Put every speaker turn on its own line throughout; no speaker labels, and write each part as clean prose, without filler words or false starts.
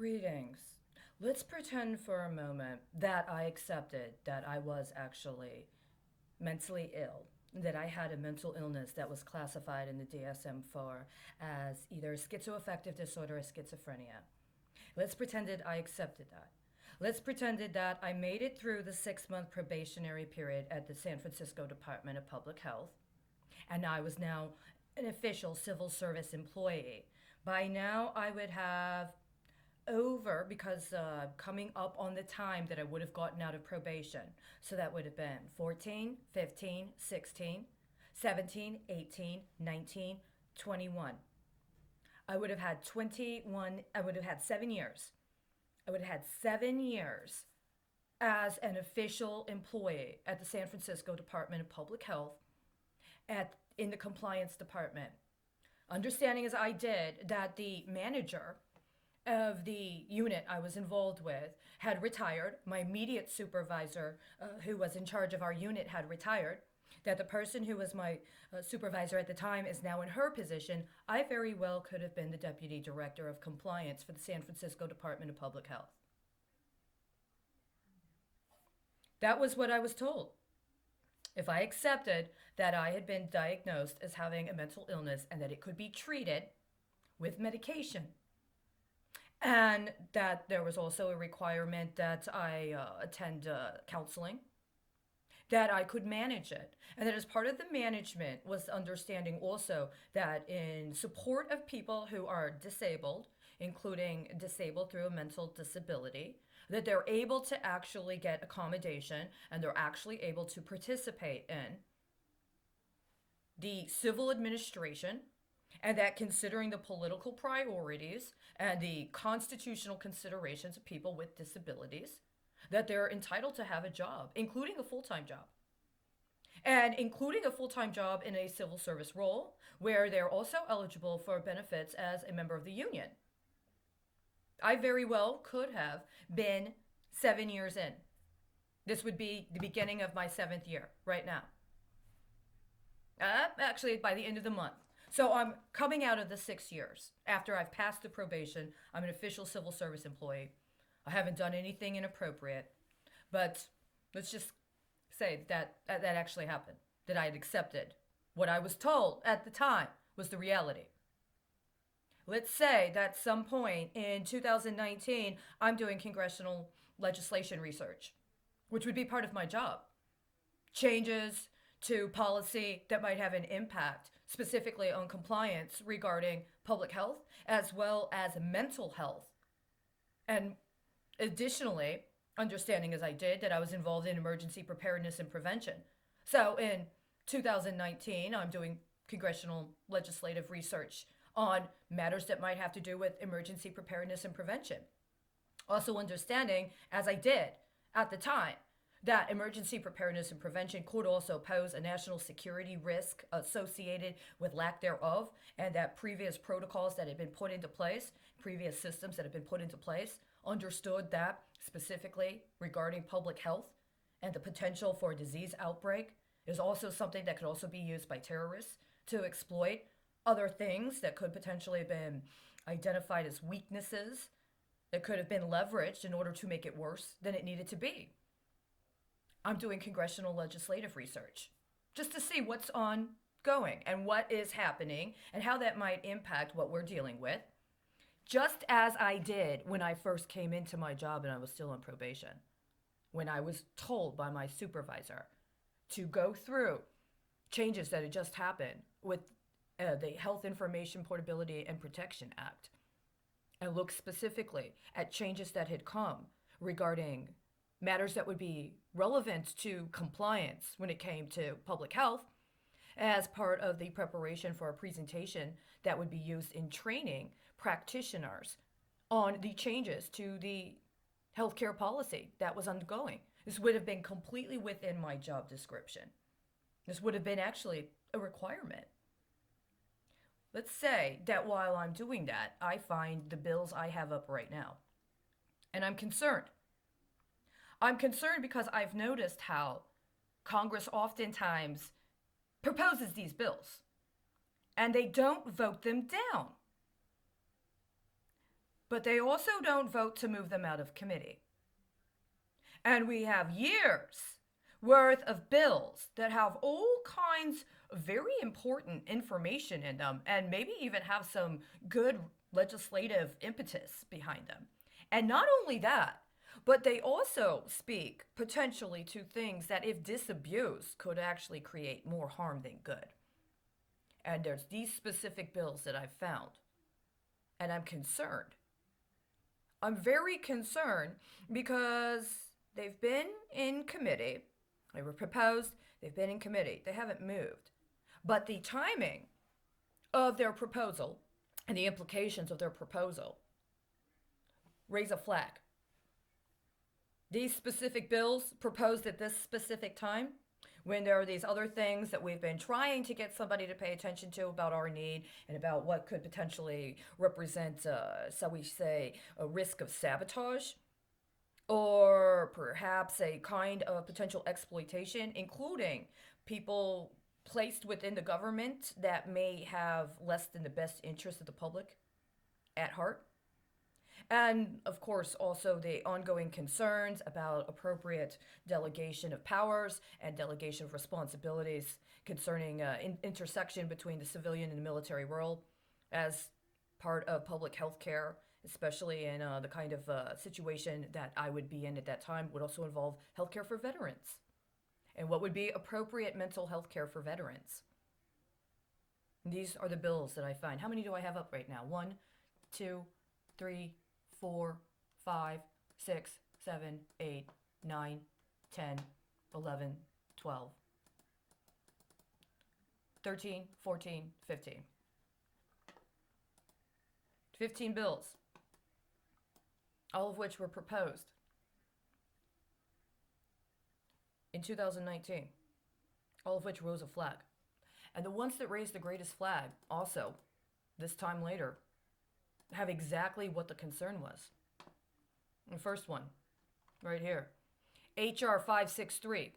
Greetings. Let's pretend for a moment that I accepted that I was actually mentally ill, that I had a mental illness that was classified in the DSM 4 as either schizoaffective disorder or schizophrenia. Let's pretend that I accepted that. Let's pretend that I made it through the 6 month probationary period at the San Francisco Department of Public Health, and I was now an official civil service employee. By now, I would have over because coming up on the time that I would have gotten out of probation. So that would have been 14, 15, 16, 17, 18, 19, 21. I would have had 21, I would have had 7 years. I would have had 7 years as an official employee at the San Francisco Department of Public Health in the compliance department. Understanding as I did that the manager of the unit I was involved with had retired. My immediate supervisor, who was in charge of our unit, had retired. That the person who was my supervisor at the time is now in her position. I very well could have been the deputy director of compliance for the San Francisco Department of Public Health. That was what I was told. If I accepted that I had been diagnosed as having a mental illness and that it could be treated with medication, and that there was also a requirement that I attend counseling, that I could manage it, and that as part of the management was understanding also that in support of people who are disabled, including disabled through a mental disability, that they're able to actually get accommodation and they're actually able to participate in the civil administration, and that considering the political priorities and the constitutional considerations of people with disabilities, that they're entitled to have a job, including a full-time job. And including a full-time job in a civil service role where they're also eligible for benefits as a member of the union. I very well could have been 7 years in. This would be the beginning of my 7th year right now. Actually, by the end of the month. So I'm coming out of the 6 years. After I've passed the probation, I'm an official civil service employee. I haven't done anything inappropriate, but let's just say that actually happened, that I had accepted what I was told at the time was the reality. Let's say that some point in 2019, I'm doing congressional legislation research, which would be part of my job. Changes to policy that might have an impact specifically on compliance regarding public health as well as mental health. And additionally, understanding as I did that I was involved in emergency preparedness and prevention. So in 2019, I'm doing congressional legislative research on matters that might have to do with emergency preparedness and prevention. Also understanding, as I did at the time, that emergency preparedness and prevention could also pose a national security risk associated with lack thereof, and that previous protocols that had been put into place, previous systems that had been put into place, understood that specifically regarding public health and the potential for a disease outbreak is also something that could also be used by terrorists to exploit other things that could potentially have been identified as weaknesses that could have been leveraged in order to make it worse than it needed to be. I'm doing congressional legislative research just to see what's ongoing and what is happening and how that might impact what we're dealing with, just as I did when I first came into my job and I was still on probation, when I was told by my supervisor to go through changes that had just happened with the Health Information Portability and Protection Act, and look specifically at changes that had come regarding matters that would be relevant to compliance when it came to public health as part of the preparation for a presentation that would be used in training practitioners on the changes to the healthcare policy that was ongoing. This would have been completely within my job description. This would have been actually a requirement. Let's say that while I'm doing that, I find the bills I have up right now, and I'm concerned. I'm concerned because I've noticed how Congress oftentimes proposes these bills and they don't vote them down. but they also don't vote to move them out of committee. And we have years worth of bills that have all kinds of very important information in them and maybe even have some good legislative impetus behind them. And not only that, but they also speak potentially to things that, if disabused, could actually create more harm than good. And there's these specific bills that I've found. And I'm concerned. I'm very concerned because they've been in committee. They were proposed. They've been in committee. They haven't moved. But the timing of their proposal and the implications of their proposal raise a flag. These specific bills proposed at this specific time, when there are these other things that we've been trying to get somebody to pay attention to about our need and about what could potentially represent, shall we say, a risk of sabotage, or perhaps a kind of potential exploitation, including people placed within the government that may have less than the best interest of the public at heart. And of course, also the ongoing concerns about appropriate delegation of powers and delegation of responsibilities concerning intersection between the civilian and the military world as part of public health care, especially in the kind of situation that I would be in at that time, would also involve healthcare for veterans. And what would be appropriate mental health care for veterans? And these are the bills that I find. How many do I have up right now? 1, 2, 3, 4, 5, 6, 7, 8, 9, 10, 11, 12, 13, 14, 15. 15 bills, all of which were proposed in 2019, all of which rose a flag. And the ones that raised the greatest flag also, this time later, have exactly what the concern was. The first one, right here, HR 563,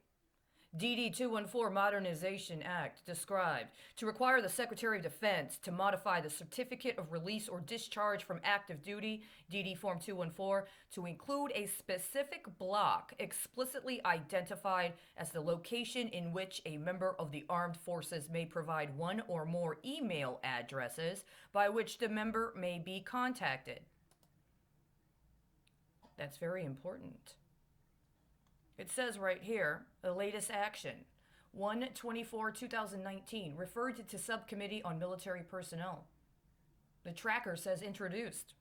DD 214 Modernization Act, described to require the Secretary of Defense to modify the Certificate of Release or Discharge from Active Duty, DD Form 214, to include a specific block explicitly identified as the location in which a member of the armed forces may provide one or more email addresses by which the member may be contacted. That's very important. It says right here, the latest action, 1/24/2019, referred to Subcommittee on Military Personnel. The tracker says introduced.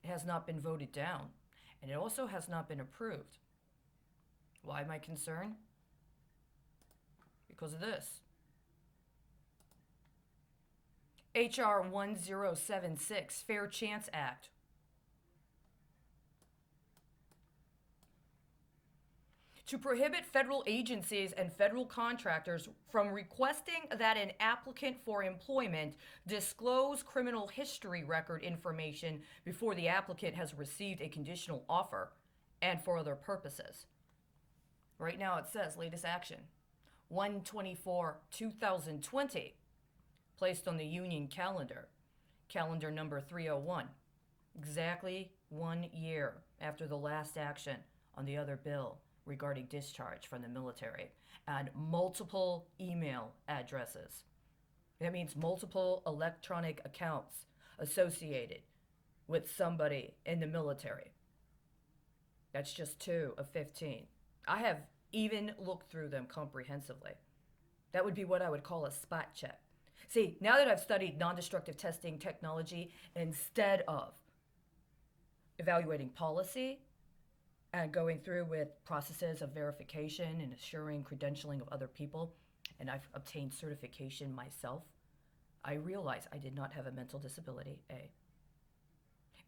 It has not been voted down, and it also has not been approved. Why am I concerned? Because of this. HR 1076, Fair Chance Act. To prohibit federal agencies and federal contractors from requesting that an applicant for employment disclose criminal history record information before the applicant has received a conditional offer and for other purposes. Right now it says latest action, 1/24/2020, placed on the union calendar, calendar number 301, exactly 1 year after the last action on the other bill regarding discharge from the military, and multiple email addresses. That means multiple electronic accounts associated with somebody in the military. That's just 2 of 15. I have even looked through them comprehensively. That would be what I would call a spot check. See, now that I've studied non-destructive testing technology instead of evaluating policy and going through with processes of verification and assuring credentialing of other people, and I've obtained certification myself, I realize I did not have a mental disability, A.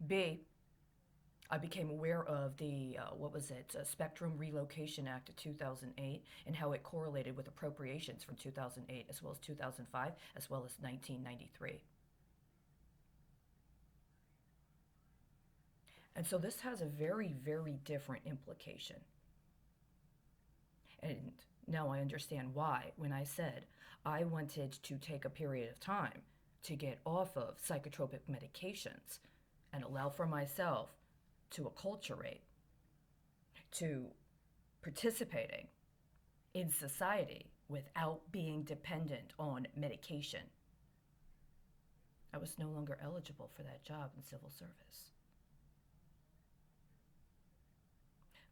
B, I became aware of the, Spectrum Relocation Act of 2008 and how it correlated with appropriations from 2008 as well as 2005 as well as 1993. And so this has a very, very different implication. And now I understand why when I said I wanted to take a period of time to get off of psychotropic medications and allow for myself to acculturate, to participating in society without being dependent on medication, I was no longer eligible for that job in civil service.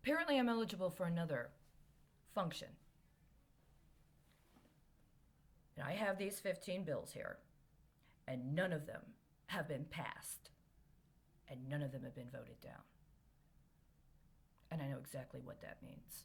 Apparently, I'm eligible for another function. And I have these 15 bills here, and none of them have been passed, and none of them have been voted down. And I know exactly what that means.